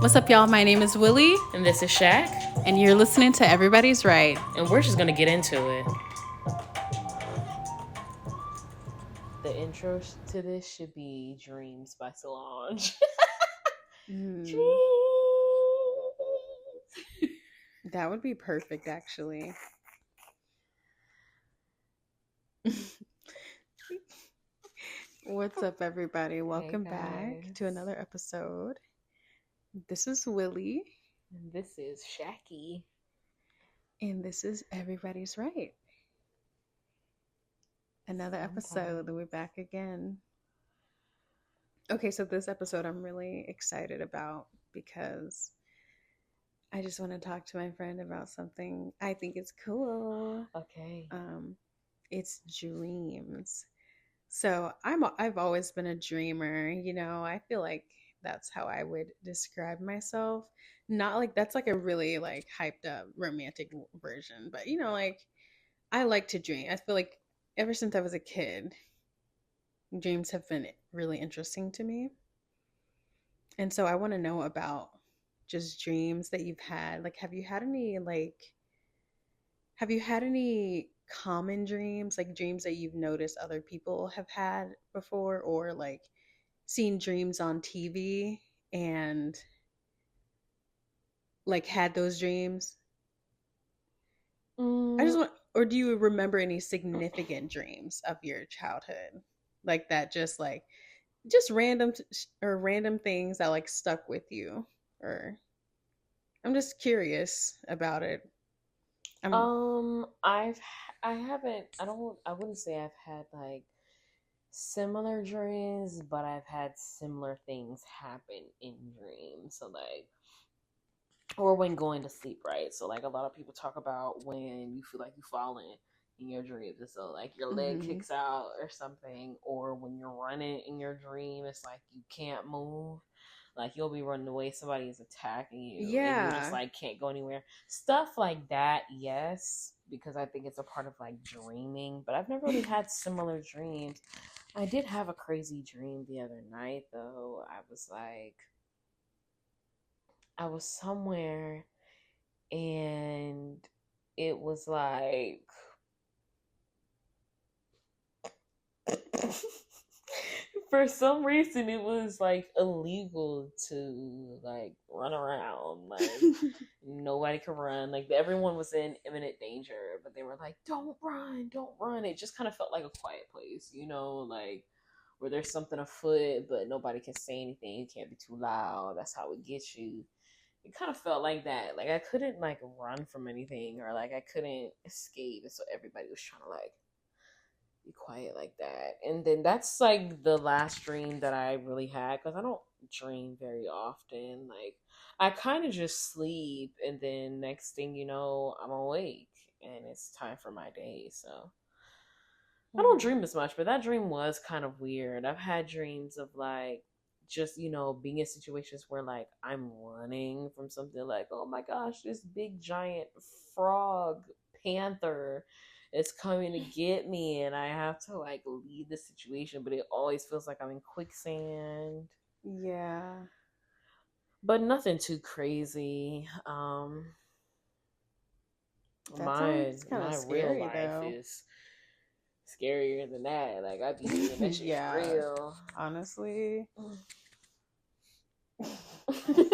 What's up, y'all? My name is Willie, And this is Shaq, and you're listening to Everybody's Right. and we're just gonna get into it. The intro to this should be "Dreams" by Solange. Dreams. That would be perfect, actually. What's up, everybody? Welcome back to another episode. This is Willie. And this is Shacky. And this is Everybody's Right. Another episode. We're back again. Okay, so this episode I'm really excited about because I just want to talk to my friend about something I think is cool. Okay. It's dreams. So I've always been a dreamer, I feel like that's how I would describe myself. Not like that's like a really like hyped up romantic version, but like I like to dream. I feel like ever since I was a kid, dreams have been really interesting to me. And so I want to know about just dreams that you've had. Like have you had any common dreams, like dreams that you've noticed other people have had before, or like seen dreams on TV and like had those dreams? I just want, or do you remember any significant dreams of your childhood like that? Just random or random things that like stuck with you, or I'm just curious about it. I wouldn't say I've had like similar dreams, but I've had similar things happen in dreams. So like, or when going to sleep, right? So like a lot of people talk about when you feel like you falling in your dreams, and so like your leg kicks out or something, or when you're running in your dream, it's like you can't move. Like you'll be running away, somebody is attacking you, and you just like can't go anywhere. Stuff like that, yes, because I think it's a part of like dreaming. But I've never really had similar dreams. I did have a crazy dream the other night, though. I was somewhere, and it was like for some reason it was like illegal to like run around, like nobody could run, like everyone was in imminent danger, but they were like, don't run. It just kind of felt like a quiet place, like where there's something afoot but nobody can say anything, you can't be too loud, that's how it gets you. It kind of felt like that. Like I couldn't like run from anything, or like I couldn't escape, and so everybody was trying to like be quiet like that. And then that's like the last dream that I really had, because I don't dream very often. Like I kind of just sleep, and then next thing you know, I'm awake and it's time for my day. So I don't dream as much, but that dream was kind of weird. I've had dreams of like just, being in situations where like I'm running from something, like, oh my gosh, this big giant frog panther is coming to get me, and I have to like leave the situation, but it always feels like I'm in quicksand. Yeah. But nothing too crazy. That sounds kind of my scary, real life though. is scarier than that. Like I be thinking that shit's real. Honestly.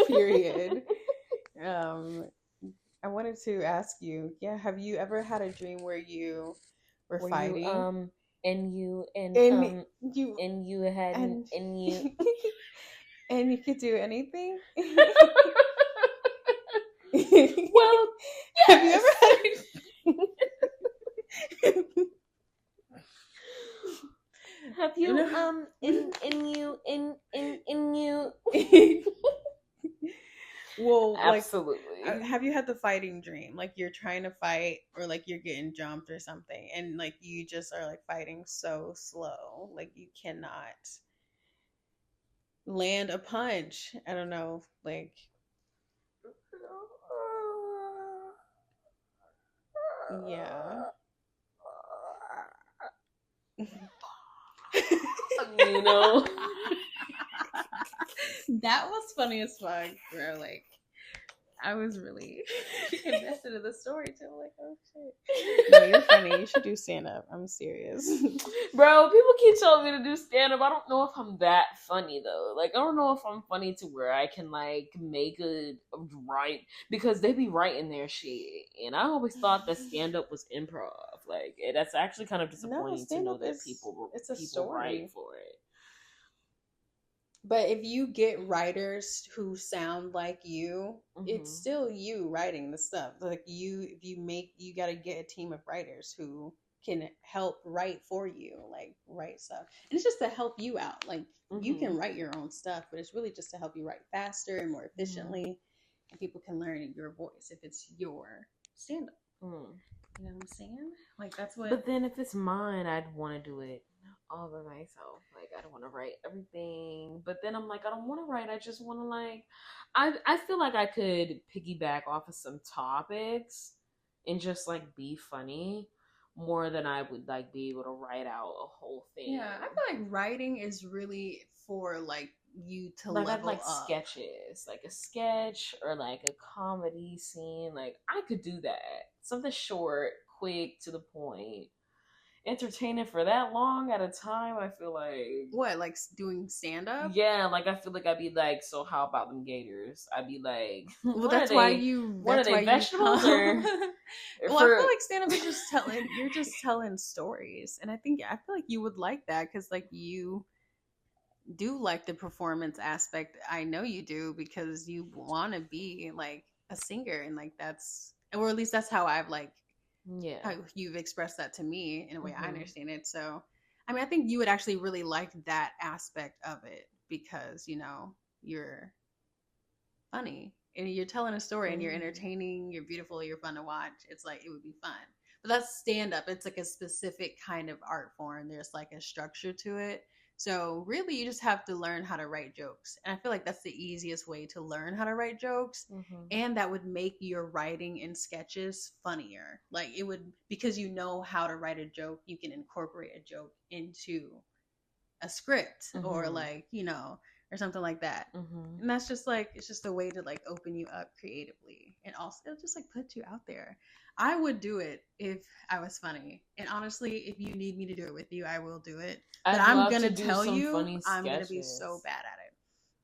Period. I wanted to ask you, have you ever had a dream where you were fighting? And you hadn't and you and you could do anything? Well, yes. Have you ever had Have you in you Well, absolutely. Like, have you had the fighting dream? Like you're trying to fight, or like you're getting jumped or something, and like you just are like fighting so slow, like you cannot land a punch. I don't know, like yeah. That was funny as fuck, bro. Like, I was really invested in the story too. Like, oh shit. No, you're funny. You should do stand up. I'm serious. Bro, people keep telling me to do stand up. I don't know if I'm that funny though. Like, I don't know if I'm funny to where I can like make a write, because they be writing their shit, and I always thought that stand up was improv. Like, that's actually kind of disappointing to know that it's a people story. write for it. But if you get writers who sound like you, it's still you writing the stuff. Like if you got to get a team of writers who can help write for you, like write stuff. And it's just to help you out. Like you can write your own stuff, but it's really just to help you write faster and more efficiently, and people can learn your voice if it's your stand up. You know what I'm saying? Like that's what. But then if it's mine, I'd want to do it all by myself. Like I don't want to write everything, but then I'm like, I don't want to write. I just want to like, I feel like I could piggyback off of some topics and just like be funny more than I would like be able to write out a whole thing. Yeah, I feel like writing is really for like you to like level like up. Sketches, like a sketch or like a comedy scene. Like I could do that. Something short, quick, to the point. Entertaining for that long at a time, I feel like like doing stand up. Yeah, like I feel like I'd be like, so how about them gators? I'd be like, well, that's why you. What are they, vegetables or? Well, I feel like stand up is just telling. You're just telling stories, and I feel like you would like that because like you do like the performance aspect. I know you do because you want to be like a singer, and like that's, or at least that's how I've like. Yeah, how you've expressed that to me in a way I understand it. So, I mean, I think you would actually really like that aspect of it because, you know, you're funny and you're telling a story and you're entertaining, you're beautiful, you're fun to watch. It's like, it would be fun. But that's stand up. It's like a specific kind of art form. There's like a structure to it. So really, you just have to learn how to write jokes. And I feel like that's the easiest way to learn how to write jokes. And that would make your writing in sketches funnier. Like it would, because you know how to write a joke, you can incorporate a joke into a script or like, you know, or something like that. And that's just like, it's just a way to like open you up creatively. And also it'll just like put you out there. I would do it if I was funny. And honestly, if you need me to do it with you, I will do it. But I'm going to tell you, I'm going to be so bad at it.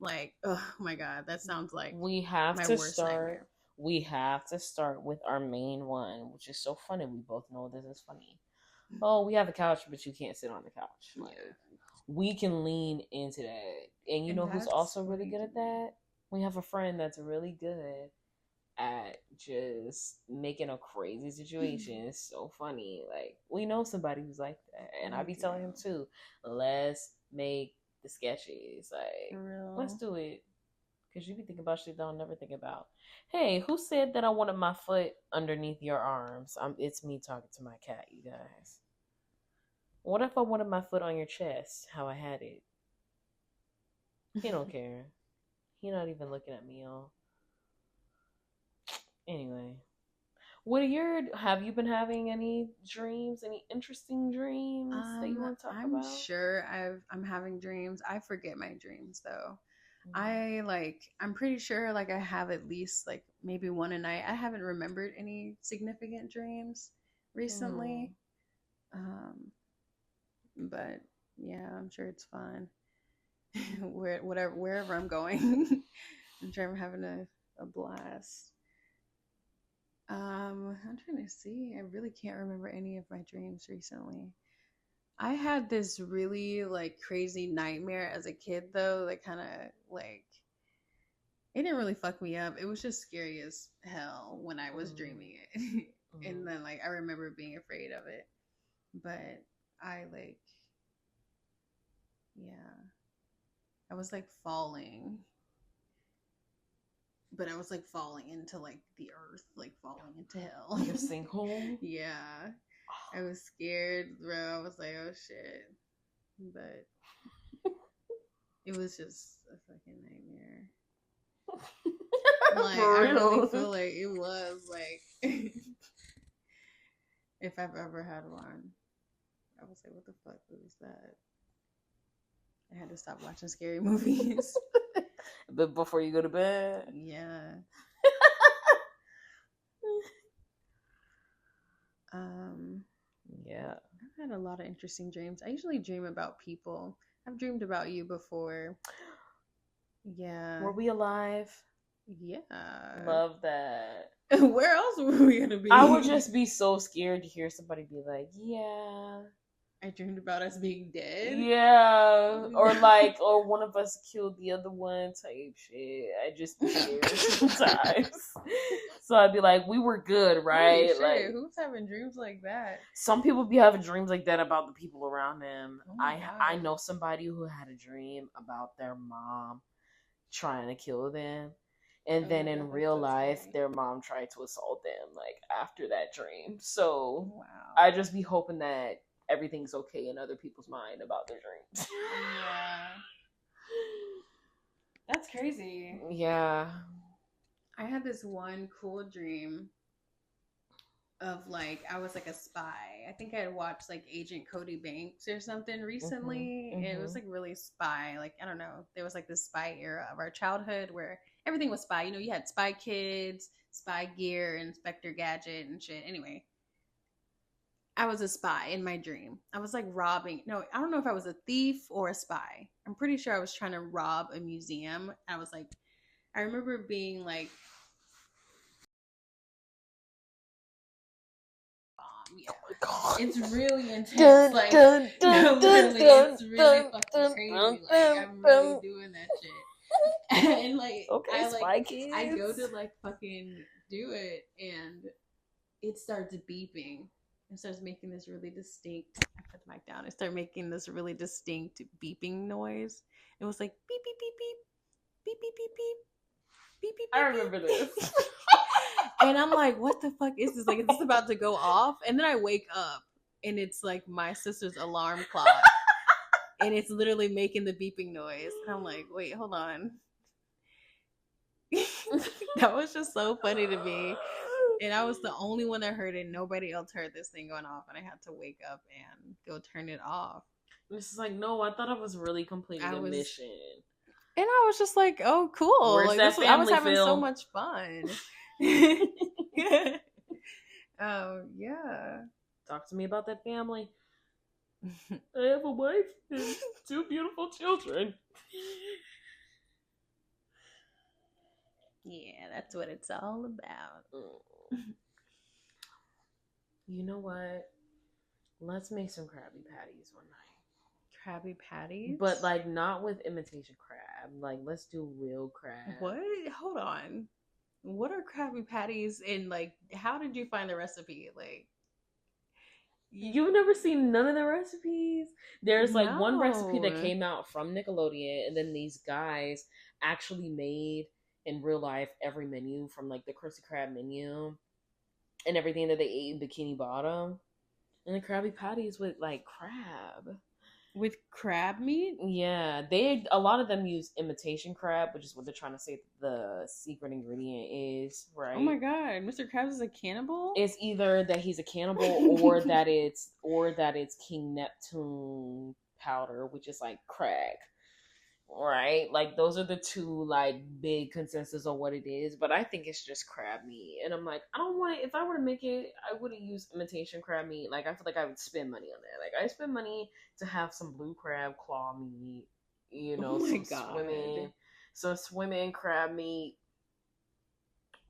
Like, oh my God, that sounds like we have to start. Nightmare. We have to start with our main one, which is so funny. We both know this is funny. Oh, we have a couch, but you can't sit on the couch. Like, we can lean into that. And you know who's also really good at that? We have a friend that's really good at just making a crazy situation so funny. Like, we know somebody who's like that, and I be telling him too, let's make the sketches. Like, let's do it, because you be thinking about shit that I'll never think about. Hey, who said that I wanted my foot underneath your arms? It's me talking to my cat, you guys. What if I wanted my foot on your chest, how I had it? He don't care. He not even looking at me, y'all. Anyway, have you been having any dreams, any interesting dreams that you want to talk about? I'm sure I'm having dreams. I forget my dreams though. I'm pretty sure like I have at least like maybe one a night. I haven't remembered any significant dreams recently. But yeah, I'm sure it's fun. Wherever I'm going, I'm sure I'm having a blast. I'm trying to see. I really can't remember any of my dreams recently. I had this really like crazy nightmare as a kid though, that kind of like it didn't really fuck me up. It was just scary as hell when I was dreaming it. And then like I remember being afraid of it. But I like I was like falling. But I was like falling into like the earth, like falling into hell. Like a sinkhole? Yeah. I was scared, bro. I was like, oh shit. But it was just a fucking nightmare. Like, I really feel like it was like if I've ever had one. I was like, what the fuck was that? I had to stop watching scary movies. But before you go to bed. Yeah. Yeah. I've had a lot of interesting dreams. I usually dream about people. I've dreamed about you before. Yeah. Were we alive? Yeah. Love that. Where else were we gonna be? I would just be so scared to hear somebody be like, yeah. I dreamed about us being dead. Yeah. Or one of us killed the other one type shit. I just be scared sometimes. So I'd be like, we were good, right? Holy shit, like, who's having dreams like that? some people be having dreams like that about the people around them. Oh my God. I know somebody who had a dream about their mom trying to kill them. And then in real life, their mom tried to assault them, like, after that dream. So Wow. I just be hoping that everything's okay in other people's mind about their dreams. Yeah. That's crazy. Yeah. I had this one cool dream of, like, I was like a spy. I think I had watched like Agent Cody Banks or something recently. Mhm, It was like really spy. Like, I don't know. There was like this spy era of our childhood where everything was spy. You know, you had Spy Kids, Spy Gear, Inspector Gadget and shit. Anyway, I was a spy in my dream. I was like robbing. No, I don't know if I was a thief or a spy. I'm pretty sure I was trying to rob a museum. I was like, I remember being like, yeah. Oh my God. It's really intense. Dun, like, dun, dun, no, literally, dun, it's really dun, fucking dun, crazy. dun, Like, I'm really doing that shit. And like, Okay, Spy Kids. I go to like fucking do it, and it starts beeping. It starts making this really distinct. I put the mic down. It started making this really distinct beeping noise. It was like beep beep beep beep beep beep beep beep beep beep. I remember this. And I'm like, what the fuck is this? Like, is this about to go off? And then I wake up, and it's like my sister's alarm clock. And it's literally making the beeping noise. And I'm like, wait, hold on. That was just so funny to me. And I was the only one that heard it. Nobody else heard this thing going off. And I had to wake up and go turn it off. This is like, no, I thought I was really completing a mission. And I was just like, oh, cool. Where's like, that I was family having so feel? much fun. Yeah. Talk to me about that family. I have a wife and 2 beautiful children. Yeah, that's what it's all about. You know what? Let's make some Krabby Patties one night. Krabby Patties? But like not with imitation crab. Like let's do real crab. What? Hold on. What are Krabby Patties, and like how did you find the recipe? Like, you've never seen none of the recipes? There's like one recipe that No. came out from Nickelodeon, and then these guys actually made in real life every menu from like the Krusty Krab menu and everything that they ate in Bikini Bottom. And the Krabby Patties with like crab. with crab meat? Yeah, a lot of them use imitation crab, which is what they're trying to say the secret ingredient is, right? Oh my god, Mr. Krabs is a cannibal? It's either that he's a cannibal or that it's King Neptune powder, which is like crack. Right? Like those are the two like big consensus on what it is, but I think it's just crab meat. And I'm like, I don't want it. If I were to make it, I wouldn't use imitation crab meat. Like I feel like I would spend money on that. Like I spend money to have some blue crab claw meat, you know, some swimming crab meat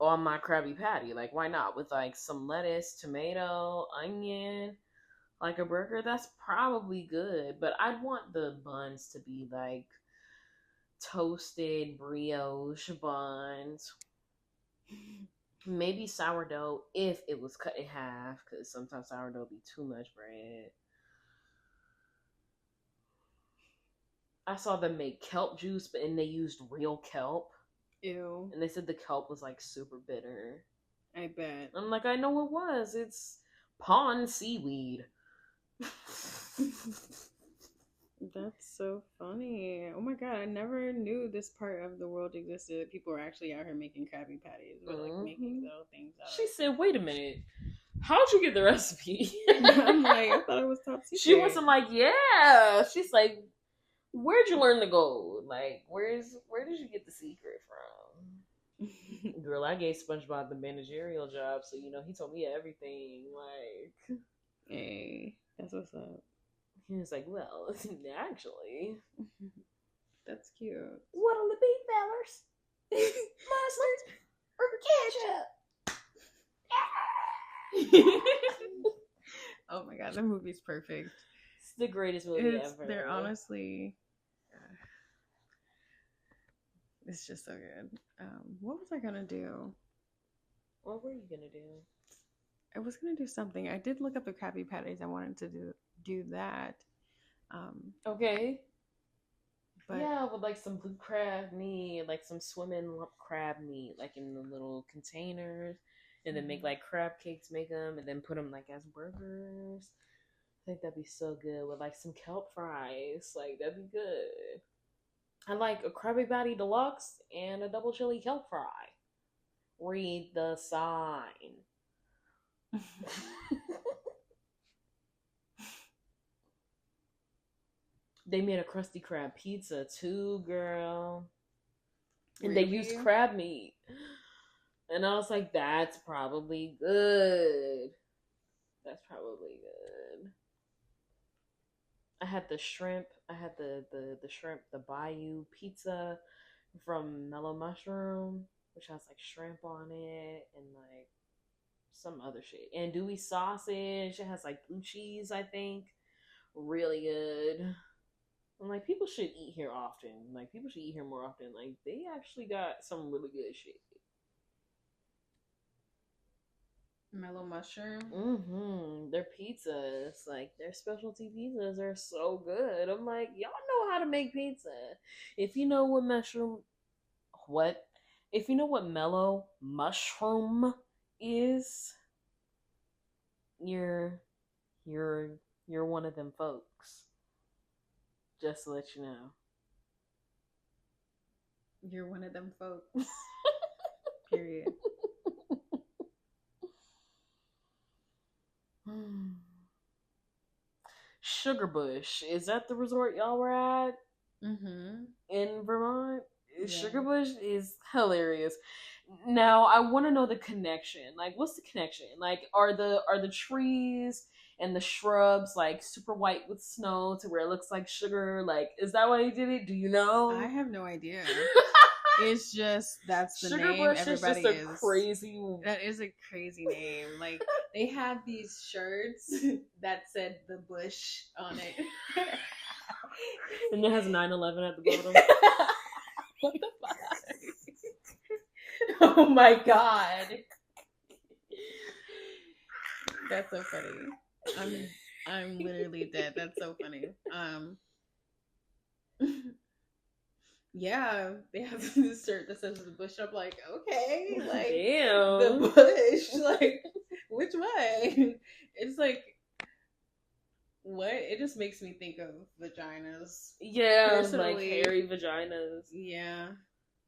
on my Krabby Patty. Like why not? With like some lettuce, tomato, onion, like a burger, that's probably good. But I'd want the buns to be like toasted brioche buns, maybe sourdough if it was cut in half, because sometimes sourdough be too much bread. I saw them make kelp juice, and they used real kelp. Ew. And they said the kelp was like super bitter. I bet. I'm like, I know it was. It's pond seaweed. That's so funny. Oh my god, I never knew this part of the world existed. People were actually out here making Krabby Patties. Or like making little things out. She said, wait a minute. How'd you get the recipe? I'm like, I thought it was top secret. She wasn't like, yeah. She's like, where'd you learn the gold? Like, where did you get the secret from? Girl, I gave SpongeBob the managerial job, so he told me everything. Like, Hey, that's what's up. he was like, "Well, actually, That's cute. what'll it be, fellers? Mustard or ketchup?" Oh my god, the movie's perfect. It's the greatest movie ever. They're honestly, it's just so good. What was I gonna do? What were you gonna do? I was gonna do something. I did look up the Krabby Patties. I wanted to do that. Okay. But yeah, with like some blue crab meat, like some swimming crab meat, like in the little containers, and then make like crab cakes, make them, and then put them like as burgers. I think that'd be so good with like some kelp fries. Like that'd be good. I like a Krabby Patty Deluxe and a double chili kelp fry. Read the sign. They made a Krusty Krab pizza too, girl. And really? they used crab meat. And I was like, that's probably good. That's probably good. I had the shrimp. I had the shrimp, the Bayou pizza from Mellow Mushroom, which has like shrimp on it and like some other shit. Andouille sausage. It has like blue cheese, I think. Really good. I'm like, people should eat here often. Like, people should eat here more often. Like, they actually got some really good shit. Mellow Mushroom. Their pizzas, like their specialty pizzas, are so good. I'm like, y'all know how to make pizza. If you know what if you know what Mellow Mushroom is, you're one of them folks. Just to let you know. You're one of them folks. Period. Sugarbush. Is that the resort y'all were at? In Vermont? Yeah. Sugarbush is hilarious. Now I want to know the connection. Like, what's the connection? Like, are the trees and the shrubs like super white with snow to where it looks like sugar? Like, is that why he did it? Do you know? I have no idea. It's just that's the name. Sugarbush everybody is just a crazy. That is a crazy name. Like they had these shirts that said the bush on it, and it has 9/11 at the bottom. What the fuck? Oh my god, that's so funny. I'm literally dead. That's so funny. Yeah, they have this shirt that says the bush. I'm like, okay, like damn, the bush, like which way? It's like what? It just makes me think of vaginas. Yeah, personally. Like hairy vaginas. Yeah,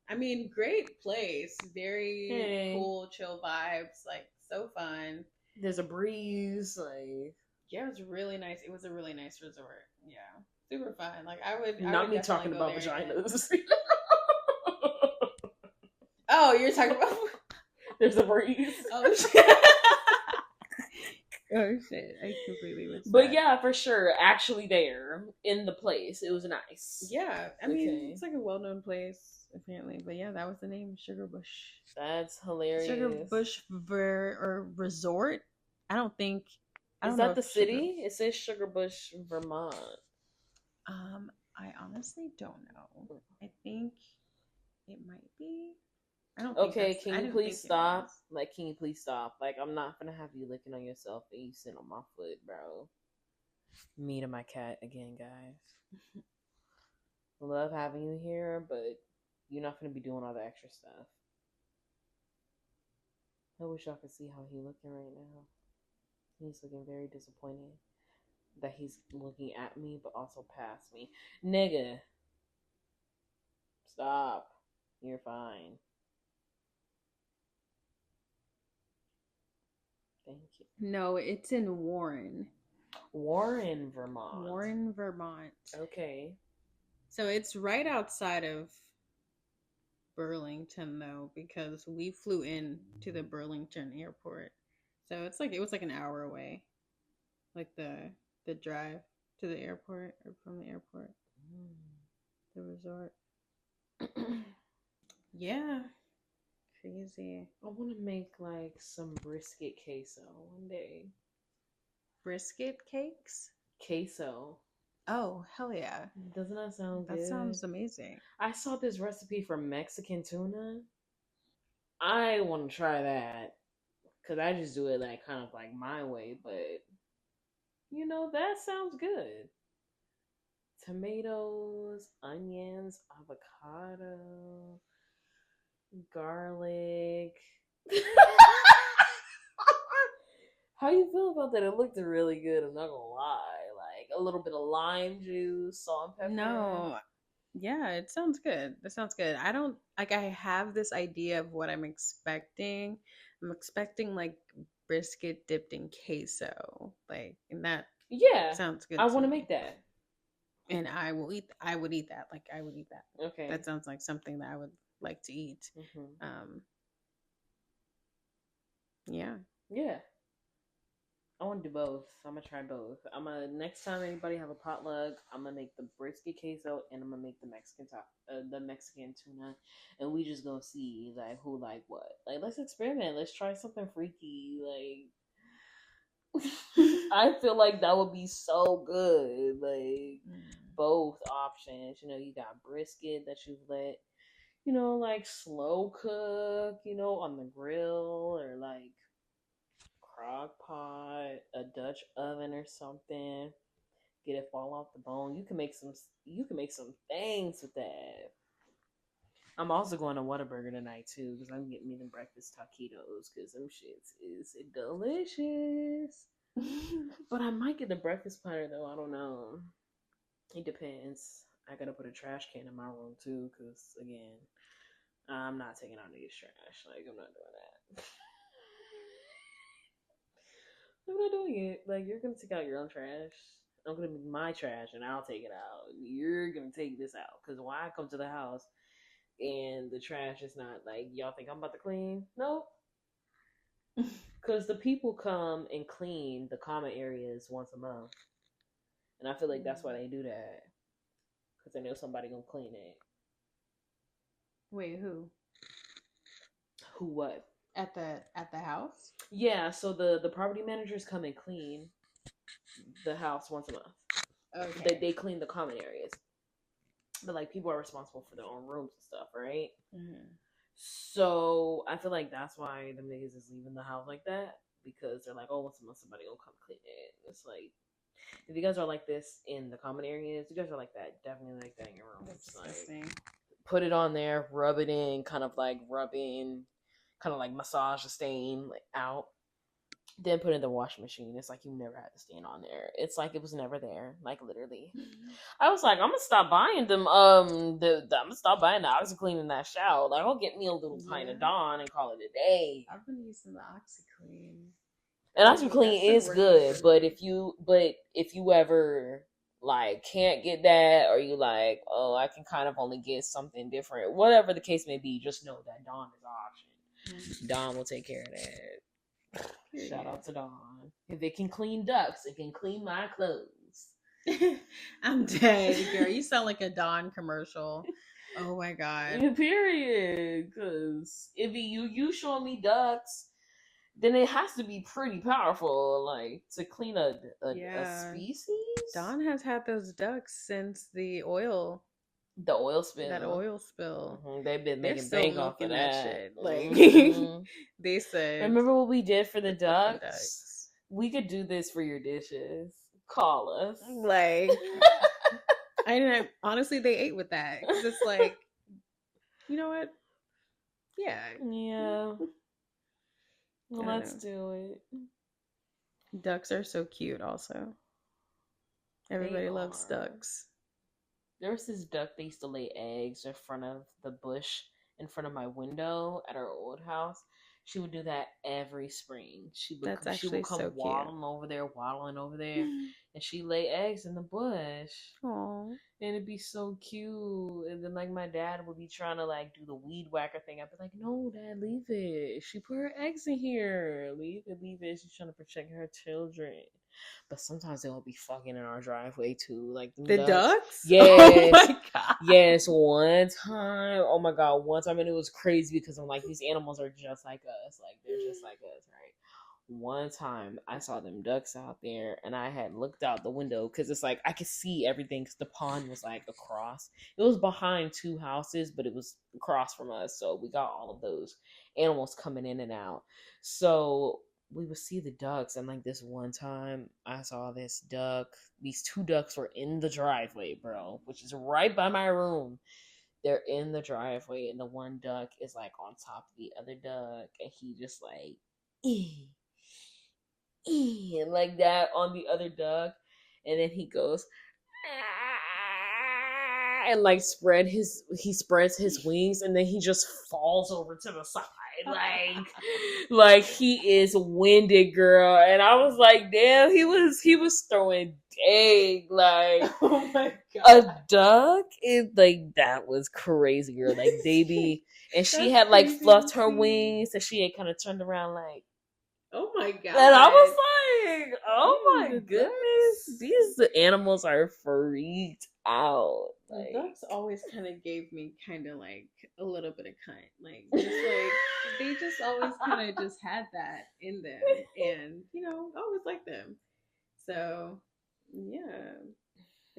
I mean, great place, very cool, chill vibes, like so fun. There's a breeze, like yeah, it was really nice. It was a really nice resort. Yeah. Super fun. Like I would. Not me talking about vaginas. Oh, you're talking about. There's a breeze. Oh shit. Oh shit! I completely missed But that. Yeah, for sure. Actually, there in the place, it was nice. Yeah, I mean, it's like a well-known place apparently. But yeah, that was the name, Sugarbush. That's hilarious. Sugarbush or resort. I don't think. Is that the city? It says Sugarbush, Vermont. I honestly don't know. I think it might be. I don't. Okay, can you please stop? Like, can you please stop? Like, I'm not gonna have you licking on yourself and you sit on my foot, bro. Me to my cat again, guys. Love having you here, but you're not gonna be doing all the extra stuff. I wish y'all could see how he's looking right now. He's looking very disappointed that he's looking at me, but also past me. Nigga. Stop. You're fine. Thank you. No, it's in Warren. Warren, Vermont. Warren, Vermont. Okay. So it's right outside of Burlington though, because we flew in to the Burlington airport. So it's like it was like an hour away, like the drive to the airport or from the airport, the resort. Yeah, crazy. I want to make like some brisket queso one day. Brisket cakes. Queso. Oh hell yeah, Doesn't that sound that good? sounds amazing. I saw this recipe for Mexican tuna. I want to try that because I just do it like kind of like my way, but that sounds good. Tomatoes, onions, avocado, garlic. How you feel about that? It looked really good. I'm not gonna lie. Like a little bit of lime juice, salt and pepper. No, yeah, it sounds good. That sounds good. I don't like I have this idea of what I'm expecting. I'm expecting like brisket dipped in queso. Like and that Yeah, sounds I good to want to make me. that. And I would eat that. Like I would eat that. Okay. That sounds like something that I would like to eat. Hmm. Um yeah. Yeah, I want to do both. I'm gonna try both. I'm gonna next time anybody have a potluck, I'm gonna make the brisket queso and I'm gonna make the Mexican tuna, and we just gonna see like who like what. Like let's experiment. Let's try something freaky. Like I feel like that would be so good. Like both options. You got brisket that you've let like slow cook. On the grill or like crock pot, a Dutch oven or something. Get it fall off the bone. You can make some. You can make some things with that. I'm also going to Whataburger tonight too because I'm getting me the breakfast taquitos because them shits is delicious. But I might get the breakfast platter though. I don't know. It depends. I gotta put a trash can in my room too because again, I'm not taking out niggas' trash. Like I'm not doing that. I'm not doing it. Like you're gonna take out your own trash. I'm gonna be my trash and I'll take it out. You're gonna take this out because why I come to the house and the trash is not like y'all think I'm about to clean? Nope. Because the people come and clean the common areas once a month, and I feel like that's why they do that because they know somebody gonna clean it. Wait, who? Who what? At the house? Yeah, so the property managers come and clean the house once a month. Okay. They clean the common areas, but like people are responsible for their own rooms and stuff, right? Mm-hmm. So I feel like that's why the niggas is leaving the house like that because they're like, oh, once a month somebody will come clean it. It's like if you guys are like this in the common areas, you guys are like that, definitely like that in your room. That's Like disgusting. put it on there, rub it in, kind of like rub in, kind of like massage the stain like out. Then put it in the washing machine. It's like you never had the stain on there. It's like it was never there. Like literally. I was like, I'm gonna stop buying them. I'm gonna stop buying the OxyClean that shout. Like, I'll get me a little pint of Dawn and call it a day. I've been using the OxyClean. And OxyClean is good, but if you ever like can't get that, or you like, oh, I can kind of only get something different, whatever the case may be, just know that Dawn is an option. Dawn will take care of that. Shout out to Dawn. If it can clean ducks, it can clean my clothes. I'm dead, girl. You sound like a Dawn commercial. Oh my god. Period. Because if you show me ducks, then it has to be pretty powerful, like to clean a species. Dawn has had those ducks since the oil spill. That oil spill. Mm-hmm. They've been making bank off of that shit. Like they said. Remember what we did for the ducks? We could do this for your dishes. Call us. Like I didn't honestly they ate with that. Cause it's like you know what? Yeah. Yeah. Well, let's do it. Ducks are so cute also. Everybody loves ducks. There was this duck that used to lay eggs in front of the bush in front of my window at our old house. She would do that every spring. That's She would actually come so cute. waddling over there, and she lay eggs in the bush. Oh, And it'd be so cute. And then like my dad would be trying to like do the weed whacker thing. I'd be like, no, Dad, leave it. She put her eggs in here. Leave it, leave it. She's trying to protect her children. But sometimes they'll be fucking in our driveway too. Like them the ducks. ducks? Oh Yes. my god. Yes, one time. Oh my god, one time, and it was crazy because I'm like, these animals are just like us. Like they're just like us, right? One time I saw them ducks out there, and I had looked out the window because it's like I could see everything because the pond was like across. It was behind two houses, but it was across from us, so we got all of those animals coming in and out. So we would see the ducks, and like this one time I saw this duck. These two ducks were in the driveway, bro, which is right by my room. They're in the driveway, and the one duck is like on top of the other duck, and he just like and like that on the other duck, and then he goes and like he spreads his wings, and then he just falls over to the side like he is winded, girl. And I was like, damn, he was throwing dang like Oh my a god. duck. It like that was crazy, girl. Like they be, and she That's had like crazy fluffed to her see. wings, and she had kind of turned around like. Oh my god. And I was like, oh Dang, my the goodness, ducks. these animals are freaked out. The Like, ducks always kind of gave me kind of like a little bit of cunt. Like, just like, they just always kind of just had that in them. And, I always liked them. So, yeah.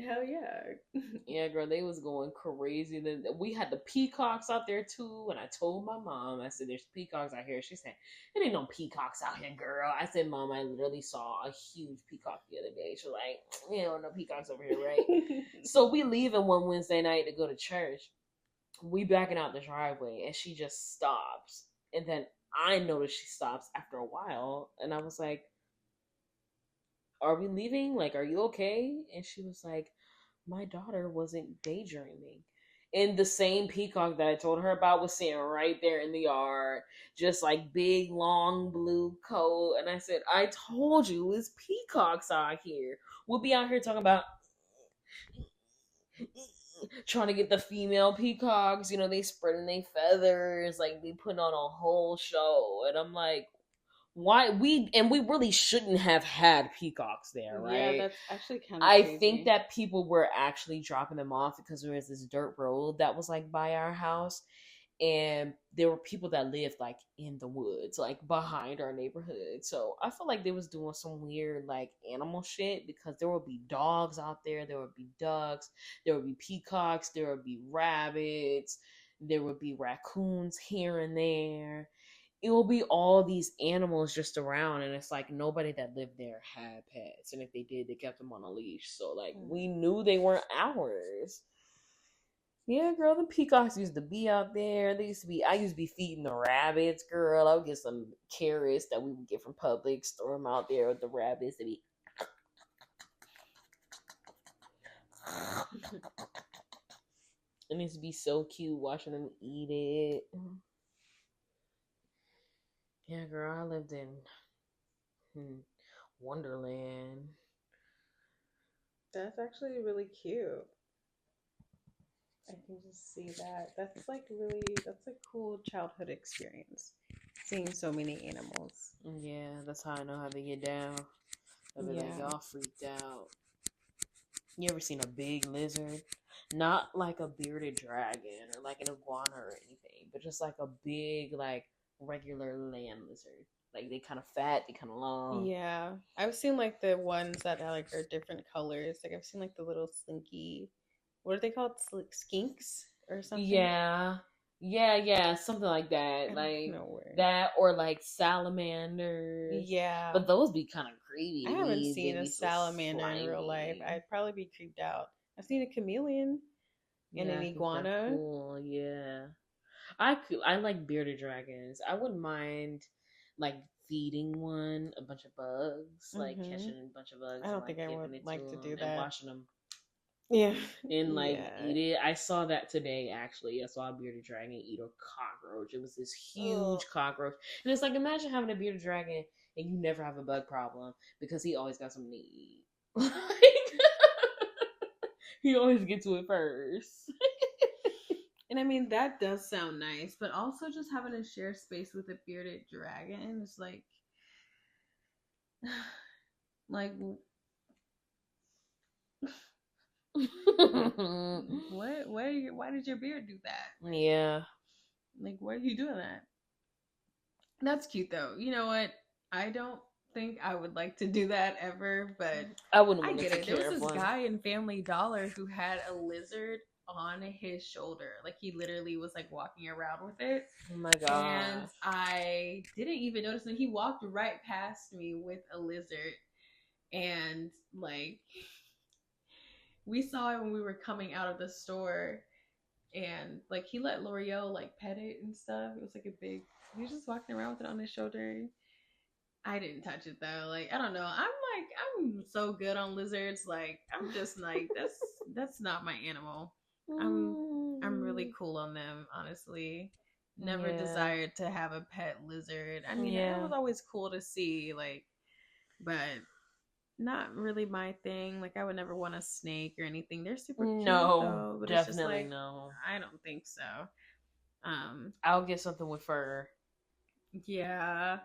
Hell yeah. yeah, girl, they was going crazy. Then we had the peacocks out there too. And I told my mom, I said, "There's peacocks out here." She said, "There ain't no peacocks out here, girl." I said, "Mom, I literally saw a huge peacock the other day." She was like, no peacocks over here, right?" So we leaving one Wednesday night to go to church. We backing out the driveway, and she just stops. And then I noticed she stops after a while, and I was like, "Are we leaving? Like, are you okay?" And she was like, "My daughter wasn't daydreaming." And the same peacock that I told her about was sitting right there in the yard, just like big, long blue coat. And I said, "I told you it's peacocks out here. We'll be out here talking about trying to get the female peacocks. They spreading their feathers, like they putting on a whole show." And I'm like, why we really shouldn't have had peacocks there, Yeah, right? that's actually kind of I crazy. think that people were actually dropping them off because there was this dirt road that was like by our house, and there were people that lived like in the woods, like behind our neighborhood. So I feel like they was doing some weird like animal shit because there would be dogs out there would be ducks, there would be peacocks, there would be rabbits, there would be raccoons here and there. It will be all these animals just around, and it's like nobody that lived there had pets, and if they did, they kept them on a leash. So like we knew they weren't ours. Yeah, girl, the peacocks used to be out there. I used to be feeding the rabbits, girl. I would get some carrots that we would get from Publix, throw them out there with the rabbits. They be and it used to be so cute watching them eat it. Yeah, girl, I lived in Wonderland. That's actually really cute. I can just see that. That's a cool childhood experience. Seeing so many animals. Yeah, that's how I know how to get down. I'll be like, Yeah. y'all freaked out. You ever seen a big lizard? Not like a bearded dragon or like an iguana or anything, but just like a big, like regular land lizard. Like they kind of fat, they kind of long. Yeah. I've seen like the ones that are like are different colors. Like I've seen like the little slinky, what are they called? Skinks or something? Yeah, something like that. I Like don't know where. that or like salamanders. Yeah. But those be kind of creepy. I haven't They seen a be so salamander in real life. slimy. I'd probably be creeped out. I've seen a chameleon and Yeah, an I think they're iguana. cool. Yeah, I like bearded dragons. I wouldn't mind like feeding one a bunch of bugs, like Mhm. catching a bunch of bugs I and don't like think I giving would it like to to them do and that. watching them Yeah. and like Yeah. eat it. I saw that today actually. I saw a bearded dragon eat a cockroach. It was this Ugh. huge cockroach, and it's like imagine having a bearded dragon and you never have a bug problem because he always got something to eat. Like, he always gets to it first. And I mean, that does sound nice, but also just having to share space with a bearded dragon is like, why did your beard do that? Yeah. Like, why are you doing that? That's cute though. You know what? I don't think I would like to do that ever, but I wouldn't I want to get take it. There was care of this one. guy in Family Dollar who had a lizard on his shoulder. Like he literally was like walking around with it. Oh my And gosh. I didn't even notice that he walked right past me with a lizard. And like we saw it when we were coming out of the store, and like he let L'Oreal like pet it and stuff. It was like a big. He was just walking around with it on his shoulder. I didn't touch it though. Like I don't know. I'm so good on lizards. Like I'm just like that's not my animal. I'm I'm really Mm, cool on them, honestly. Never yeah. desired to have a pet lizard. I mean, it Yeah. was always cool to see, like, but not really my thing. Like I would never want a snake or anything. They're super cute No, though, but it's just definitely like no. I don't think so. Um, I'll get something with fur. yeah,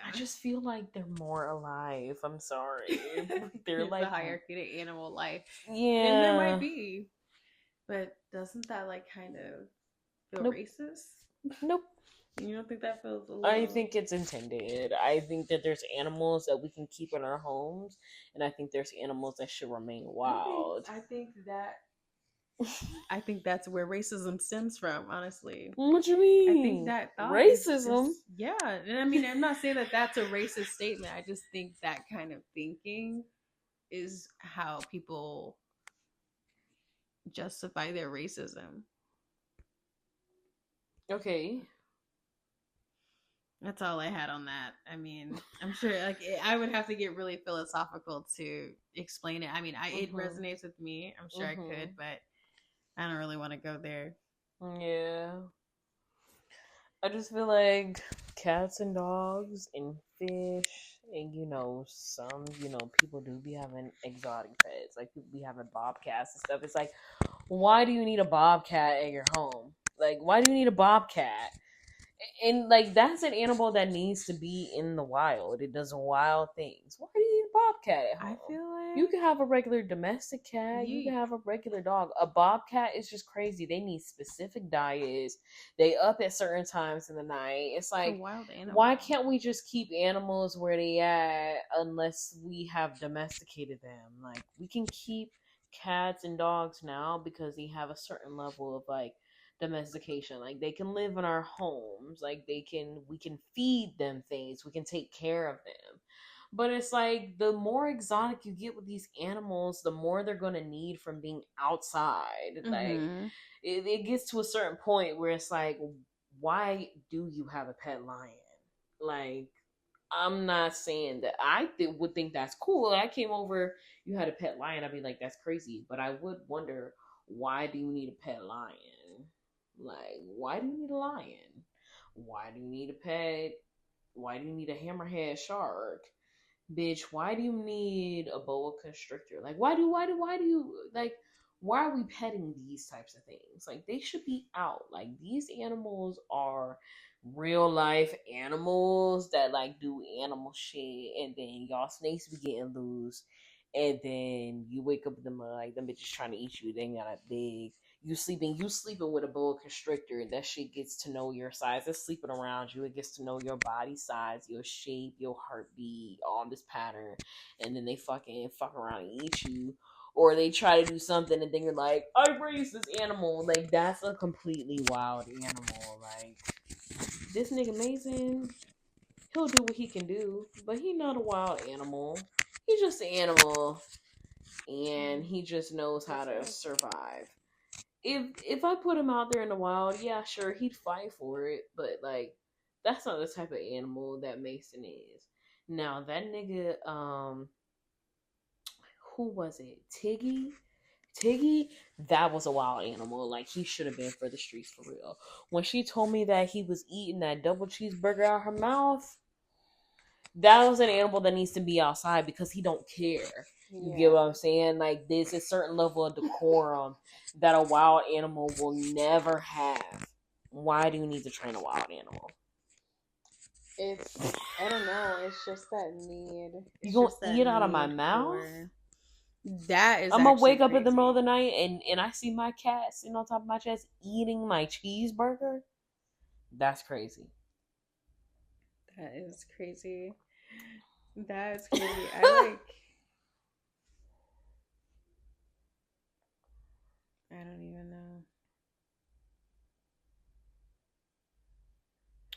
I yeah. just feel like they're more alive. I'm sorry. They're It's a like, hierarchy to animal life, and there might yeah. be, but doesn't that like kind of feel Nope. racist? Nope. You don't think that feels a I little? think it's intended. I think that there's animals that we can keep in our homes, and I think there's animals that should remain wild. I think that's where racism stems from, honestly. What you I think mean? that thought is Racism? yeah. And I mean, I'm not saying that that's a racist statement. I just think that kind of thinking is how people justify their racism. Okay. That's all I had on that. I mean, I'm sure like I would have to get really philosophical to explain it. I mean, it Mhm. resonates with me. I'm sure I could, Mhm. but I don't really want to go there. Yeah. I just feel like cats and dogs and fish and some people do be having exotic pets. Like people be having bobcats and stuff. It's like, why do you need a bobcat at your home? Like, why do you need a bobcat? And like that's an animal that needs to be in the wild. It does wild things. Why do you need a bobcat at I home? feel You like can have a regular domestic cat. You can yeet. have a regular dog. A bobcat is just crazy. They need specific diets. They up at certain times in the night. It's It's a like, wild why animal. can't we just keep animals where they at unless we have domesticated them? Like we can keep cats and dogs now because they have a certain level of like domestication. Like they can live in our homes. Like we can feed them things. We can take care of them. But it's like the more exotic you get with these animals, the more they're going to need from being outside. Like Mm-hmm. it gets to a certain point where it's like, why do you have a pet lion? Like, I'm not saying that would think that's cool. I came over, you had a pet lion. I'd be like, that's crazy. But I would wonder, why do you need a pet lion? Like, why do you need a lion? Why do you need a pet? Why do you need a hammerhead shark? Bitch, why do you need a boa constrictor? Like, why do you, like, why are we petting these types of things? Like, they should be out. Like, these animals are real life animals that, like, do animal shit, and then y'all snakes be getting loose, and then you wake up in the mud, like, them bitches trying to eat you, they got big. You sleeping with a boa constrictor, and that shit gets to know your size. It's sleeping around you. It gets to know your body size, your shape, your heartbeat, all this pattern. And then they fuck around and eat you. Or they try to do something and then you're like, I raised this animal. Like that's a completely wild animal. Like this nigga Mason, he'll do what he can do, but he not a wild animal. He's just an animal and he just knows how to survive. If I put him out there in the wild, yeah, sure, he'd fight for it, but like that's not the type of animal that Mason is. Now that nigga, who was it? Tiggy, that was a wild animal. Like, he should have been for the streets for real. When she told me that he was eating that double cheeseburger out her mouth, that was an animal that needs to be outside because he don't care. You get what I'm saying? Like, there's a certain level of decorum that a wild animal will never have. Why do you need to train a wild animal? I don't know. It's just that need. You gonna eat out of my mouth? That is. I'm gonna wake up in the middle of the night and I see my cat sitting on top of my chest eating my cheeseburger. That's crazy. That is crazy. That's crazy. I don't even know.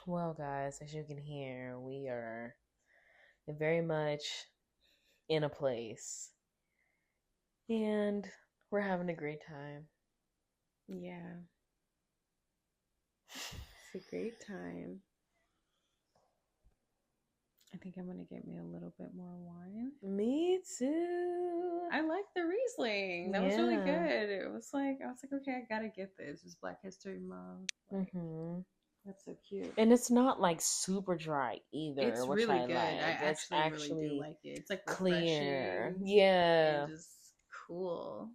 Well, guys, as you can hear, we are very much in a place. And we're having a great time. Yeah. It's a great time. I think I'm going to get me a little bit more wine. Me too. I like the Riesling. That was really good. It was like, I was like, okay, I got to get this. It's Black History Month. Like, that's so cute. And it's not like super dry either. It's which really I good. like. I actually really do like it. It's like clear. Refreshing. Yeah. And just cool.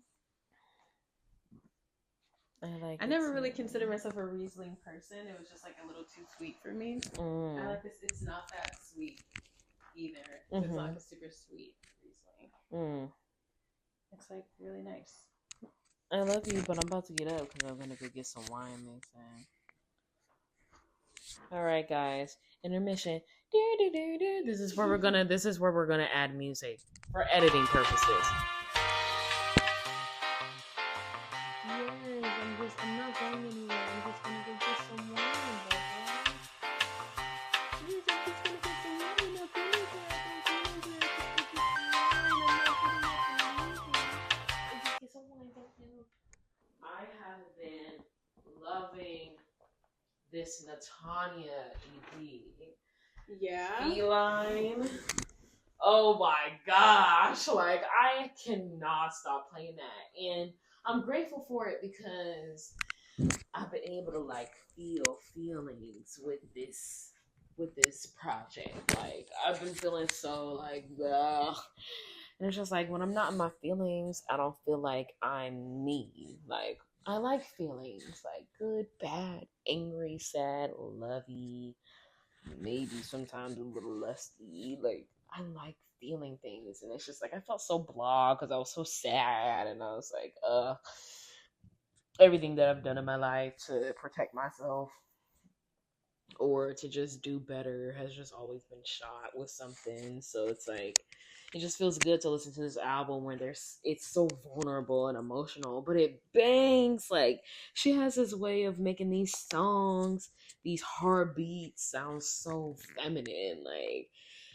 I never really considered myself a Riesling person. It was just like a little too sweet for me. I like this. It's not that sweet either. It's not like a super sweet Riesling. It's like really nice. I love you, but I'm about to get up because I'm gonna go get some wine mixing. All right, guys. Intermission. This is where we're gonna add music for editing purposes. I'm not going anywhere. I'm just gonna go get some wine, Please, I'm just gonna get some wine. I have been loving this Natanya EP. Yeah. Feline. Oh my gosh. Like, I cannot stop playing that. And I'm grateful for it because I've been able to like feel feelings with this project. Like, I've been feeling so like ugh. And it's just like when I'm not in my feelings, I don't feel like I'm me. Like, I like feelings, like good, bad, angry, sad, lovey, maybe sometimes a little lusty. Like, I like feeling things, and it's just like I felt so blah because I was so sad, and I was like, everything that I've done in my life to protect myself or to just do better has just always been shot with something. So it's like it just feels good to listen to this album where it's so vulnerable and emotional, but it bangs. Like, she has this way of making these songs, these hard beats sound so feminine. Like,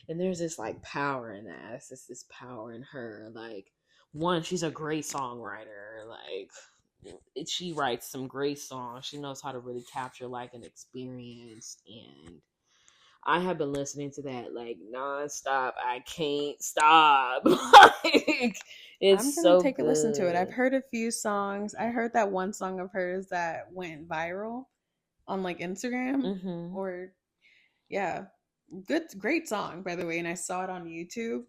and there's this like power in that. It's just this power in her. Like, one, she's a great songwriter. Like, she writes some great songs. She knows how to really capture like an experience, and I have been listening to that like nonstop. I can't stop. Like, it's I'm gonna take good. a listen to it. I've heard a few songs. I heard that one song of hers that went viral on like Instagram or great song, by the way. And I saw it on YouTube.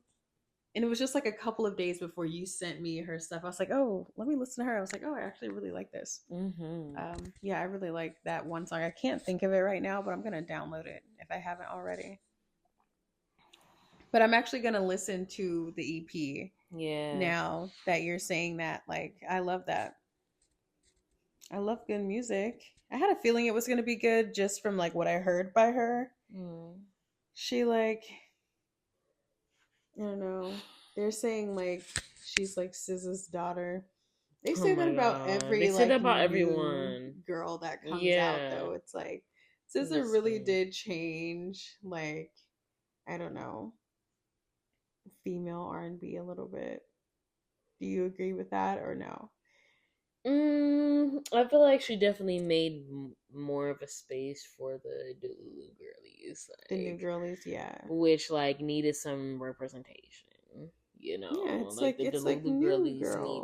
And it was just like a couple of days before you sent me her stuff. I was like, oh, let me listen to her. I was like, oh, I actually really like this. I really like that one song. I can't think of it right now, but I'm going to download it if I haven't already. But I'm actually going to listen to the EP now that you're saying that. Like, I love that. I love good music. I had a feeling it was going to be good just from like what I heard by her. She like... I don't know. They're saying like she's like SZA's daughter. They say that about everyone girl that comes out though. It's like SZA really did change like, I don't know, female R&B a little bit. Do you agree with that or no? I feel like she definitely made more of a space for the new girlies. Like, the new girlies, yeah. Which like needed some representation. You Yeah, know, like the it's like Delulu new girlies girl.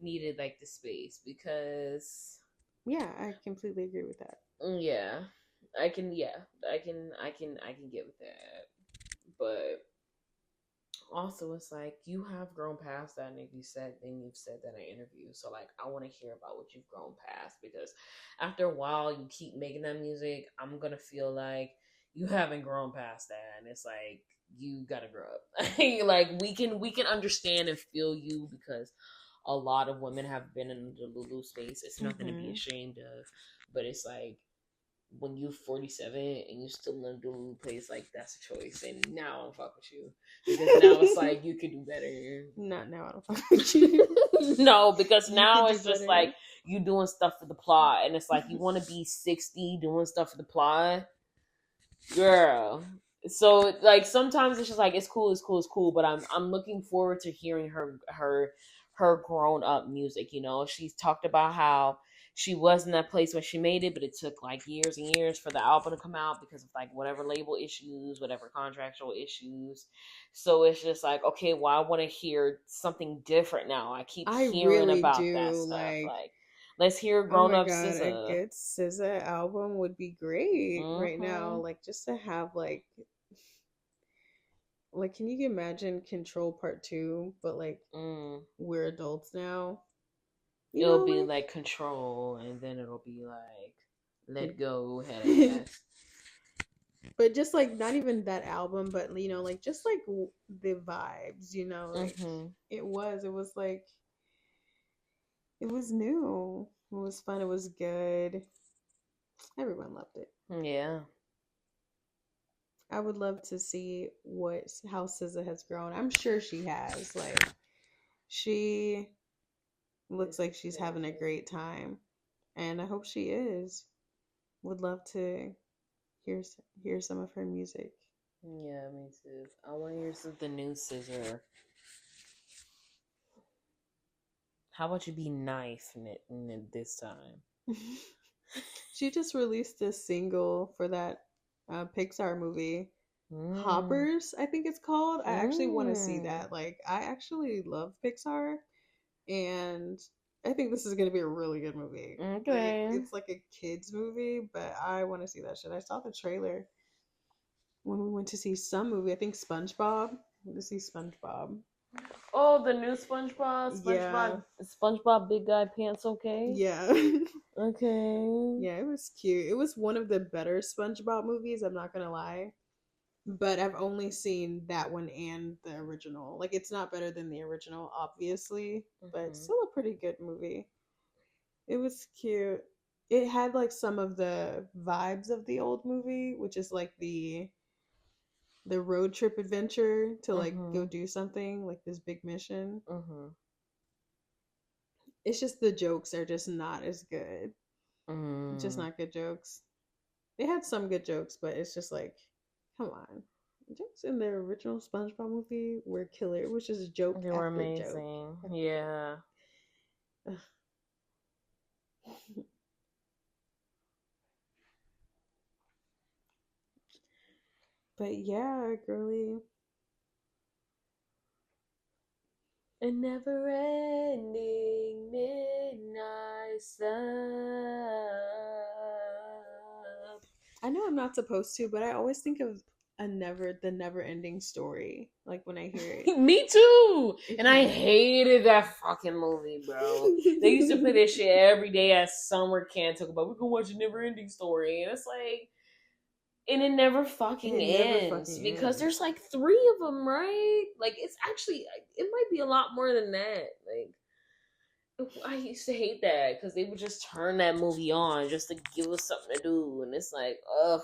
needed like the space because Yeah, I completely agree with that. yeah, I can get with that, but also it's like you have grown past that, and if you said then you've said that in an interview, so like I want to hear about what you've grown past, because after a while you keep making that music, I'm gonna feel like you haven't grown past that, and it's like you gotta grow up. Like we can understand and feel you, because a lot of women have been in the Lulu space. It's nothing to be Hmm. ashamed of, but it's like when you 47 and you still in a Lulu place, like that's a choice. And now I don't fuck with you, because now it's like you could do better. Not now. I don't fuck with you. No, because You could now do it's just like better. you doing stuff for the plot, and it's like you want to be 60 doing stuff for the plot, girl. So like sometimes it's just like it's cool, but I'm looking forward to hearing her grown up music. You know, she's talked about how she was in that place when she made it, but it took like years and years for the album to come out because of like whatever label issues, whatever contractual issues. So it's just like, okay, well, I want to hear something different now. I keep I hearing really about that do stuff. like. Like, let's hear Oh grown my up god, a SZA. good SZA album would be great right now. Mm-hmm. Like just to have like can you imagine Control Part 2, but like Mm. we're adults now. You It'll know, be like like control, and then it'll be like con- let go, head ass. but just like not even that album, but like just like the vibes, like Mm-hmm. it was like it was new. It was fun, it was good. Everyone loved it. Yeah. I would love to see how SZA has grown. I'm sure she has. Like she looks like she's having a great time, and I hope she is. Would love to hear hear some of her music. Yeah, me too. I want to hear something new, Scissor. How about you be nice this time? She just released a single for that Pixar movie, Mm. Hoppers, I think it's called. I actually want to see Mm. that. Like, I actually love Pixar, and I think this is gonna be a really good movie. Like, Okay. it's like a kids movie, but I want to see that shit. I saw the trailer when we went to see some movie. I think SpongeBob. Went to see SpongeBob. Oh, the new SpongeBob, Yeah, SpongeBob Big Guy Pants. Okay. yeah, Okay. yeah. It was cute. It was one of the better SpongeBob movies. I'm not gonna lie, but I've only seen that one and the original. Like, it's not better than the original, obviously, but Mm-hmm. still a pretty good movie. It was cute. It had like some of the vibes of the old movie, which is like the road trip adventure to like go Mm-hmm. do something like this big mission. Mm-hmm. It's just the jokes are just not as good. Just Mm. not good jokes. They had some good jokes, but it's just like, come on. Jokes in the original SpongeBob movie were killer. It was just joke They were after joke amazing. after Yeah. joke. But yeah, girly. A never ending midnight sun. I know I'm not supposed to, but I always think of the never ending story. Like when I hear it. Me too. And I Yeah. hated that fucking movie, bro. They used to play this shit every day at summer camp. Talk about we can watch a never ending story, and it's like, and it never fucking It never ends fucking because ends. there's like three of them, right? Like it's actually it might be a lot more than that. Like I used to hate that because they would just turn that movie on just to give us something to do, and it's like, ugh,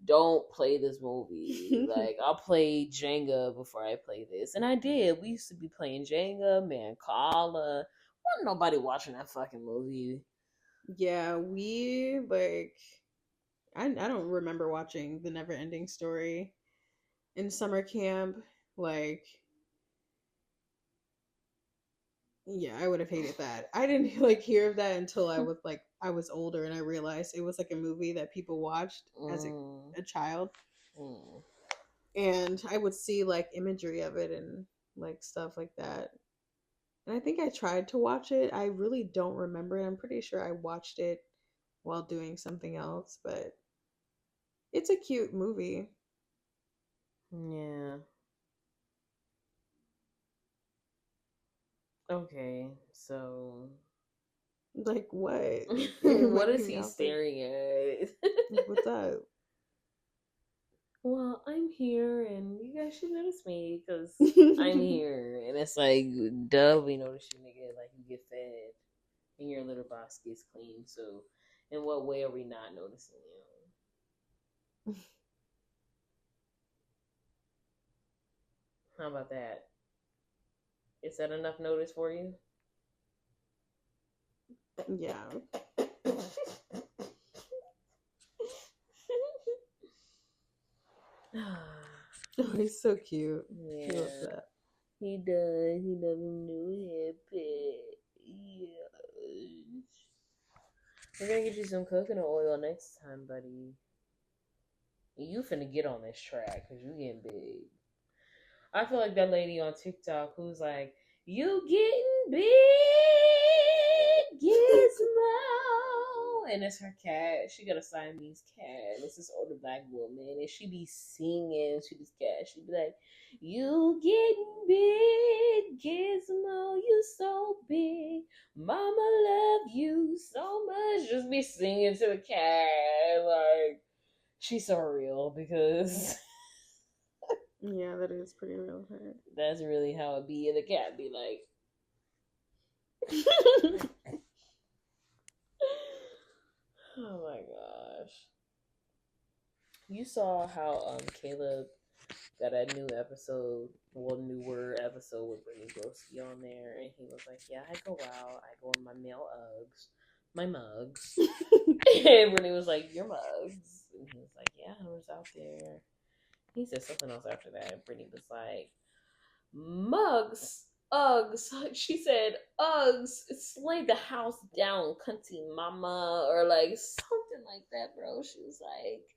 don't play this movie. Like I'll play Jenga before I play this, and I did. We used to be playing Jenga, Mancala. Wasn't nobody watching that fucking movie. Yeah, we like I don't remember watching the never ending story in summer camp. Like, yeah, I would have hated that. I didn't like hear of that until I was older and I realized it was like a movie that people watched as Mm, a child. mm. and I would see like imagery of it and like stuff like that. And I think I tried to watch it. I really don't remember it. I'm pretty sure I watched it while doing something else, but it's a cute movie. Yeah. Okay, so Like what? what is Making he out like, staring at? what's up? Well, I'm here, and you guys should notice me because I'm here, and it's like, duh, we notice you, nigga. Like you get fed, and your litter box gets clean. So, in what way are we not noticing you? How about that? Is that enough notice for you? Yeah. Oh, he's so cute. Yeah. He loves that. He does. He loves a new haircut. Yes. We're gonna get you some coconut oil next time, buddy. You finna get on this track because you getting big. I feel like that lady on TikTok who's like, "You getting big, Gizmo," and it's her cat. She got a Siamese cat. It's this older black woman, and she be singing to this cat. She be like, "You getting big, Gizmo? You so big. Mama love you so much." Just be singing to the cat like she's so real because. Yeah, that is pretty real. Her. That's really how it be. And the cat be like, oh my gosh. You saw how Caleb got a new episode, newer episode with Brittany Broski on there, and he was like, "Yeah, I go out. I go in my male Uggs, my mugs." And Brittany was like, "Your mugs," and he was like, "Yeah, I was out there." He said something else after that, and Brittany was like, "Mugs, Uggs." She said, "Uggs, slay the house down, cunty mama," or like something like that, bro. She was like,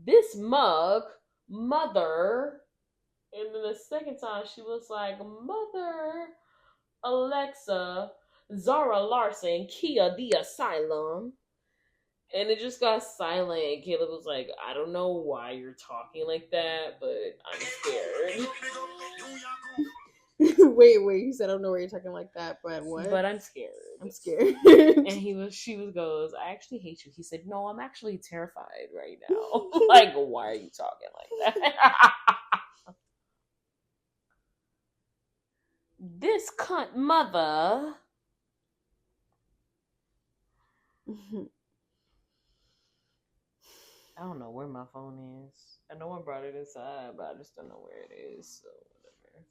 "This mug, mother." And then the second time, she was like, "Mother, Alexa, Zara Larson, Kia the Asylum." And it just got silent. Caleb was like, "I don't know why you're talking like that, but I'm scared." Wait. He said, "I don't know where you're talking like that, but what?" But I'm scared. I'm scared. And she goes, "I actually hate you." He said, "No, I'm actually terrified right now." Like, why are you talking like that? This cunt mother. I don't know where my phone is. I know I brought it inside, but I just don't know where it is. So whatever.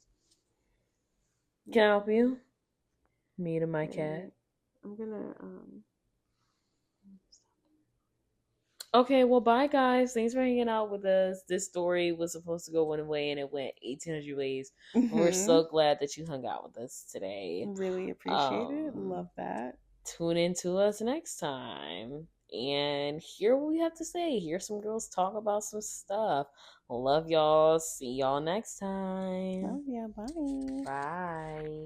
Can I help you? Me to my cat. I'm gonna Okay, well, bye guys. Thanks for hanging out with us. This story was supposed to go one way and it went 1,800 ways. We're so glad that you hung out with us today. Really appreciate it. Love that. Tune in to us next time and hear what we have to say. Hear some girls talk about some stuff. Love y'all. See y'all next time. Love ya. Bye. Bye.